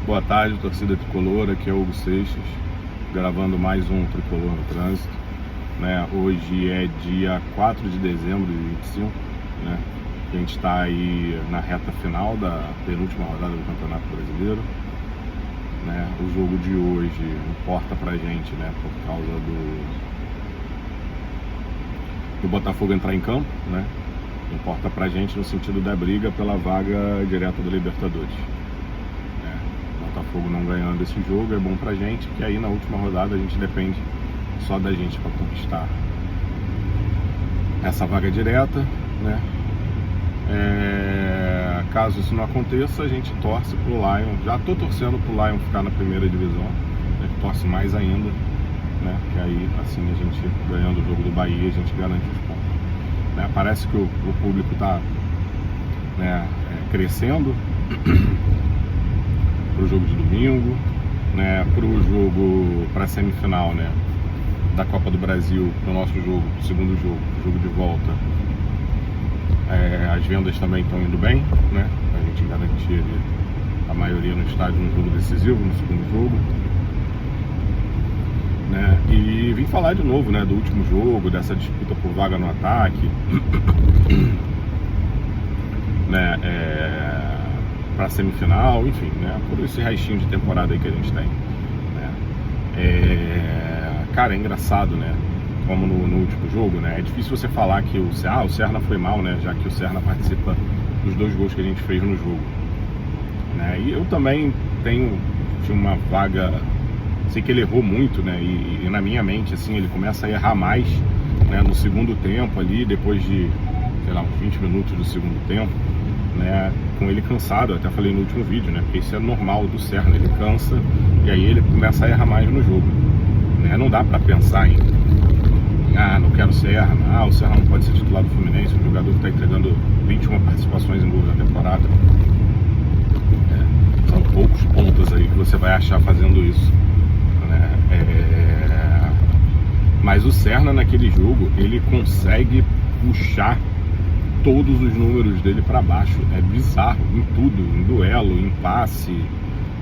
Boa tarde, torcida tricolor, aqui é o Hugo Seixas, gravando mais um Tricolor no Trânsito. Hoje é dia 4 de dezembro de 2025, a gente está aí na reta final da penúltima rodada do Campeonato Brasileiro. O jogo de hoje importa pra gente, por causa do Botafogo entrar em campo, importa pra gente no sentido da briga pela vaga direta da Libertadores. Botafogo não ganhando esse jogo é bom pra gente, que aí na última rodada a gente depende só da gente para conquistar essa vaga direta, Caso isso não aconteça, a gente torce pro Lion. Já tô torcendo pro Lion ficar na primeira divisão, torce mais ainda, que aí assim a gente ganhando o jogo do Bahia a gente garante os pontos. Parece que o público tá crescendo pro jogo de domingo, pro jogo, pra semifinal, da Copa do Brasil, pro nosso jogo, pro segundo jogo de volta. As vendas também estão indo bem, a gente garantir ali a maioria no estádio no jogo decisivo, no segundo jogo. E vim falar de novo, do último jogo, dessa disputa por vaga no ataque, para semifinal, enfim, por esse restinho de temporada aí que a gente tem. Cara, é engraçado, como no último jogo, é difícil você falar que o Serna foi mal, já que o Serna participa dos 2 gols que a gente fez no jogo. E eu também tinha uma vaga, sei que ele errou muito, e na minha mente, assim, ele começa a errar mais, no segundo tempo ali, depois de, sei lá, uns 20 minutos do segundo tempo, com ele cansado. Eu até falei no último vídeo, porque isso é normal do Serna, ele cansa e aí ele começa a errar mais no jogo, não dá pra pensar em não quero Serna, o Serna não pode ser titular do Fluminense, um jogador que está entregando 21 participações em gols na temporada. São poucos pontos aí que você vai achar fazendo isso, mas o Serna naquele jogo, ele consegue puxar todos os números dele para baixo. É bizarro, em tudo, em duelo, em passe,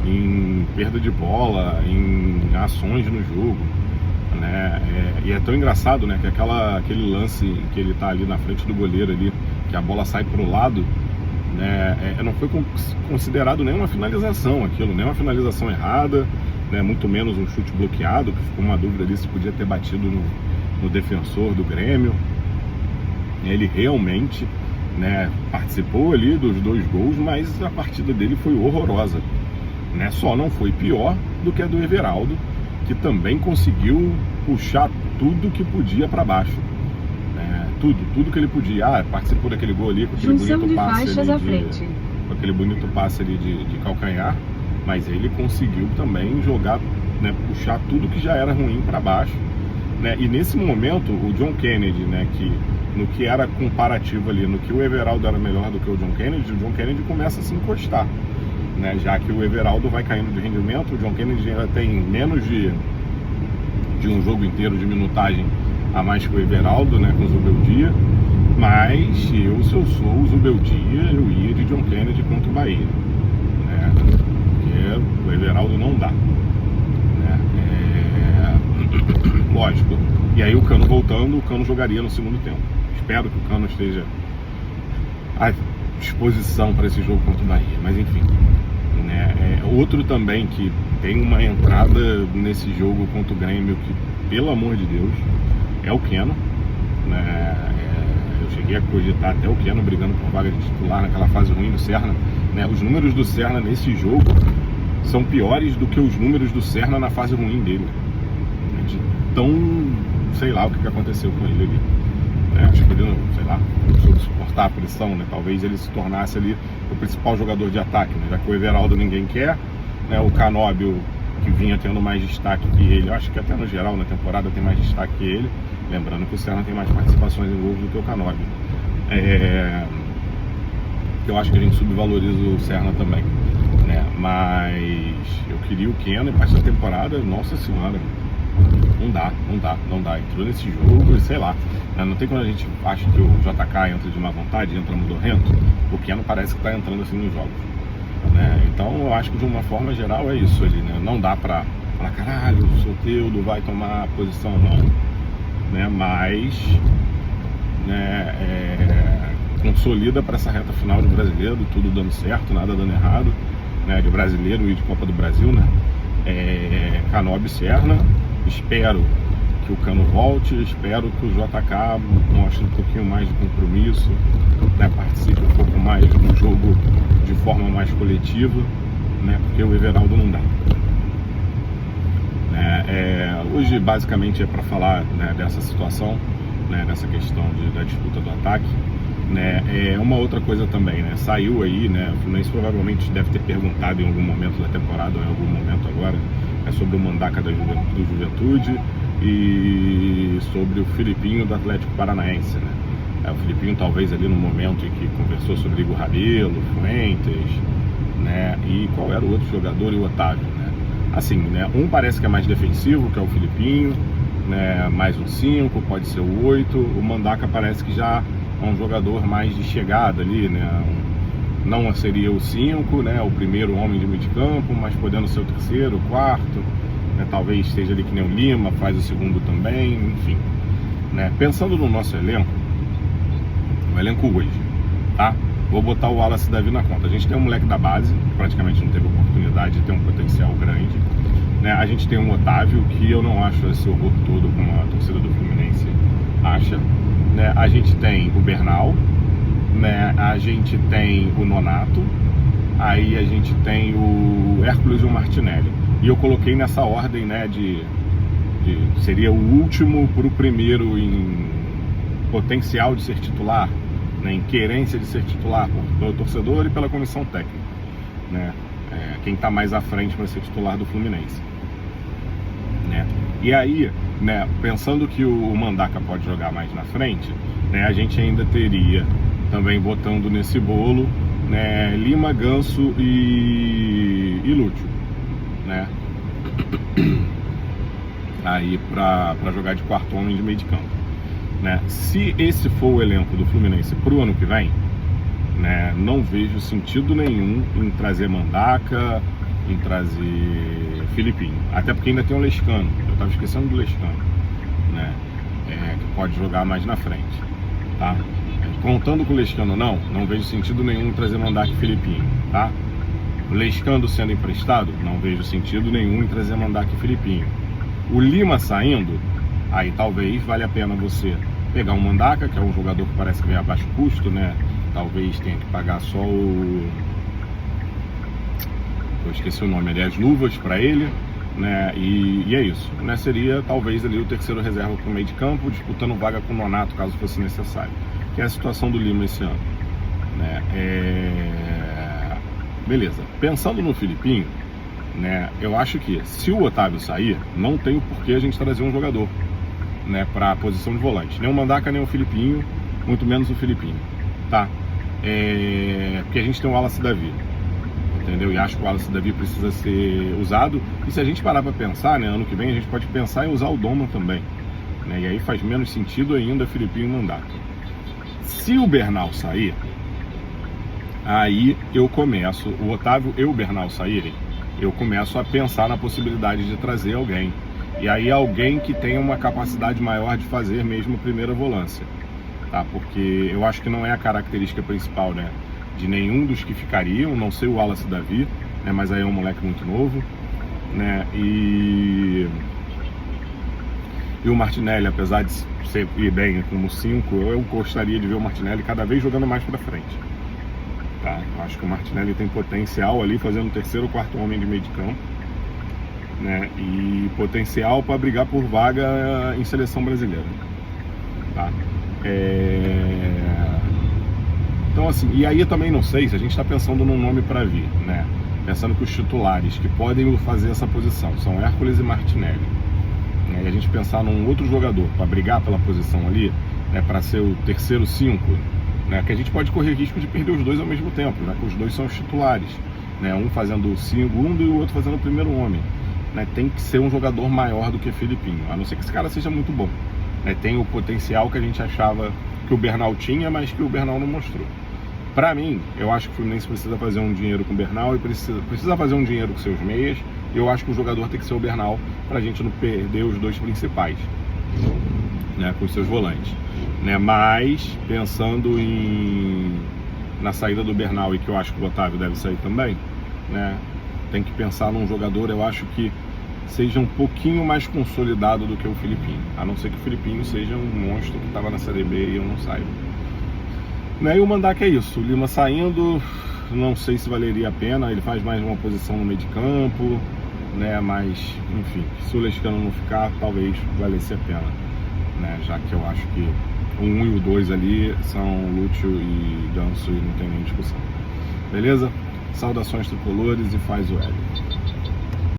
em perda de bola, em ações no jogo, e é tão engraçado, que aquele lance que ele tá ali na frente do goleiro ali, que a bola sai pro lado, não foi considerado nenhuma finalização aquilo, nem uma finalização errada, muito menos um chute bloqueado, que ficou uma dúvida ali se podia ter batido no defensor do Grêmio. Ele realmente participou ali dos 2 gols, mas a partida dele foi horrorosa, só não foi pior do que a do Everaldo, que também conseguiu puxar tudo que podia para baixo, tudo que ele podia. Participou daquele gol ali com aquele bonito passe ali com aquele bonito passe ali de calcanhar, mas ele conseguiu também jogar, puxar tudo que já era ruim para baixo, e nesse momento o John Kennedy, que no que era comparativo ali, no que o Everaldo era melhor do que o John Kennedy começa a se encostar, já que o Everaldo vai caindo de rendimento. O John Kennedy ainda tem menos de um jogo inteiro de minutagem a mais que o Everaldo, com o Zubeldia, mas se eu sou o Zubeldia, eu ia de John Kennedy contra o Bahia, porque o Everaldo não dá, lógico. E aí o Cano voltando, o Cano jogaria no segundo tempo. Espero que o Cano esteja à disposição para esse jogo contra o Bahia, mas enfim. Outro também que tem uma entrada nesse jogo contra o Grêmio que, pelo amor de Deus, é o Keno. Eu cheguei a cogitar até o Keno brigando por vaga de titular naquela fase ruim do Serna. Os números do Serna nesse jogo são piores do que os números do Serna na fase ruim dele. De tão, sei lá o que aconteceu com ele ali. Acho que ele não, sei lá, não soube suportar a pressão, talvez ele se tornasse ali o principal jogador de ataque, já que o Everaldo ninguém quer, o Canóbio, que vinha tendo mais destaque que ele, eu acho que até no geral na temporada tem mais destaque que ele, lembrando que o Serna tem mais participações em gols do que o Canóbio. Eu acho que a gente subvaloriza o Serna também, mas eu queria o Keno, e para essa temporada, nossa senhora, não dá. Entrou nesse jogo, sei lá, não tem quando a gente acha que o JK entra de má vontade, entra mudorrento. O Keno parece que tá entrando assim nos jogos. né? Então eu acho que de uma forma geral é isso ali, né? Não dá pra falar, caralho, o Soteldo vai tomar a posição, não, né? Mas, né, consolida para essa reta final de brasileiro, tudo dando certo, nada dando errado, né? De brasileiro e de Copa do Brasil, né? Canobi Serna, espero que o Cano volte, espero que o JK mostre um pouquinho mais de compromisso, né? Participe um pouco mais do jogo de forma mais coletiva, né? Porque o Everaldo não dá. Hoje basicamente é para falar, né, dessa situação, né, dessa questão da disputa do ataque, né? Uma outra coisa também, né? Saiu aí, né? O Fluminense provavelmente deve ter perguntado em algum momento da temporada, ou em algum momento agora, sobre o Mandaca do Juventude e sobre o Filipinho do Atlético Paranaense, né? O Filipinho talvez ali no momento em que conversou sobre Igor Rabelo, Fuentes, né? E qual era o outro jogador, e o Otávio, né? Assim, né? Um parece que é mais defensivo, que é o Filipinho, né? Mais um 5, pode ser o 8. O Mandaca parece que já é um jogador mais de chegada ali, né? Não seria o 5, né? O primeiro homem de meio de campo, mas podendo ser o terceiro, o quarto, né? Talvez esteja ali que nem o Lima, faz o segundo também, enfim, né? Pensando no nosso elenco, o elenco hoje, tá? Vou botar o Wallace Davi na conta. A gente tem um moleque da base, que praticamente não teve oportunidade de ter um potencial grande, né? A gente tem um Otávio, que eu não acho esse horror todo como a torcida do Fluminense acha, né? A gente tem o Bernal, né? A gente tem o Nonato, aí a gente tem o Hércules e o Martinelli. E eu coloquei nessa ordem, né, seria o último para o primeiro em potencial de ser titular, né, em querência de ser titular pelo torcedor e pela comissão técnica, né? Quem está mais à frente para ser titular do Fluminense, né? E aí, né, pensando que o Mandaca pode jogar mais na frente, né, a gente ainda teria também botando nesse bolo, né, Lima, Ganso e Lúcio, né? Aí para jogar de quarto homem de meio de campo, né? Se esse for o elenco do Fluminense pro ano que vem, né, não vejo sentido nenhum em trazer Mandaca, em trazer Filipinho, até porque ainda tem o Lescano, eu estava esquecendo do Lescano, né? Que pode jogar mais na frente, tá? Contando com o Lescano, não vejo sentido nenhum em trazer Mandaca e Filipinho, tá? O Lescano sendo emprestado, não vejo sentido nenhum em trazer Mandaca e Filipinho. O Lima saindo, aí talvez valha a pena você pegar um Mandaca, que é um jogador que parece que vem a baixo custo, né? Talvez tenha que pagar só eu esqueci o nome ali, as luvas para ele, né? E é isso, né? Seria talvez ali o terceiro reserva para o meio de campo, disputando vaga com o Nonato, caso fosse necessário, que é a situação do Lima esse ano, né? Beleza, pensando no Filipinho, né, eu acho que se o Otávio sair, não tem o porquê a gente trazer um jogador, né, para a posição de volante, nem o Mandaca, nem o Filipinho, muito menos o Filipinho, tá? Porque a gente tem o Wallace Davi, entendeu? E acho que o Wallace Davi precisa ser usado, e se a gente parar para pensar, né, ano que vem a gente pode pensar em usar o Doma também, né, e aí faz menos sentido ainda Filipinho e Mandaca. Se o Bernal sair, aí eu começo, o Otávio e o Bernal saírem, eu começo a pensar na possibilidade de trazer alguém. E aí alguém que tenha uma capacidade maior de fazer mesmo a primeira volância, tá? Porque eu acho que não é a característica principal, né, de nenhum dos que ficariam, não sei o Wallace Davi, né, mas aí é um moleque muito novo, né? E o Martinelli, apesar de ir bem como 5, eu gostaria de ver o Martinelli cada vez jogando mais para frente. Tá? Eu acho que o Martinelli tem potencial ali fazendo o terceiro ou quarto homem de meio de campo, né? E potencial para brigar por vaga em seleção brasileira, tá? Então assim, e aí eu também não sei se a gente está pensando num nome para vir, né? Pensando que os titulares que podem fazer essa posição são Hércules e Martinelli, né? E a gente pensar num outro jogador para brigar pela posição ali, né, para ser o terceiro 5, né, que a gente pode correr risco de perder os dois ao mesmo tempo, né, que os dois são os titulares, né, um fazendo o segundo e o outro fazendo o primeiro homem, né, tem que ser um jogador maior do que Filipinho, a não ser que esse cara seja muito bom, né, tem o potencial que a gente achava que o Bernal tinha, mas que o Bernal não mostrou, Pra mim, eu acho que o Fluminense precisa fazer um dinheiro com o Bernal e precisa fazer um dinheiro com seus meias. Eu acho que o jogador tem que ser o Bernal pra gente não perder os dois principais, né, com os seus volantes, né? Mas pensando na saída do Bernal, e que eu acho que o Otávio deve sair também, né? Tem que pensar num jogador, eu acho que seja um pouquinho mais consolidado do que o Filipinho, a não ser que o Filipinho seja um monstro que estava na Série B e eu não saiba, né? E o Mandak é isso, o Lima saindo, não sei se valeria a pena, ele faz mais uma posição no meio de campo, né? Mas, enfim, se o Lescano não ficar, talvez valesse a pena, né? Já que eu acho que o 1 e o 2 ali são Lúcio e Ganso e não tem nem discussão. Beleza? Saudações tricolores e faz o L.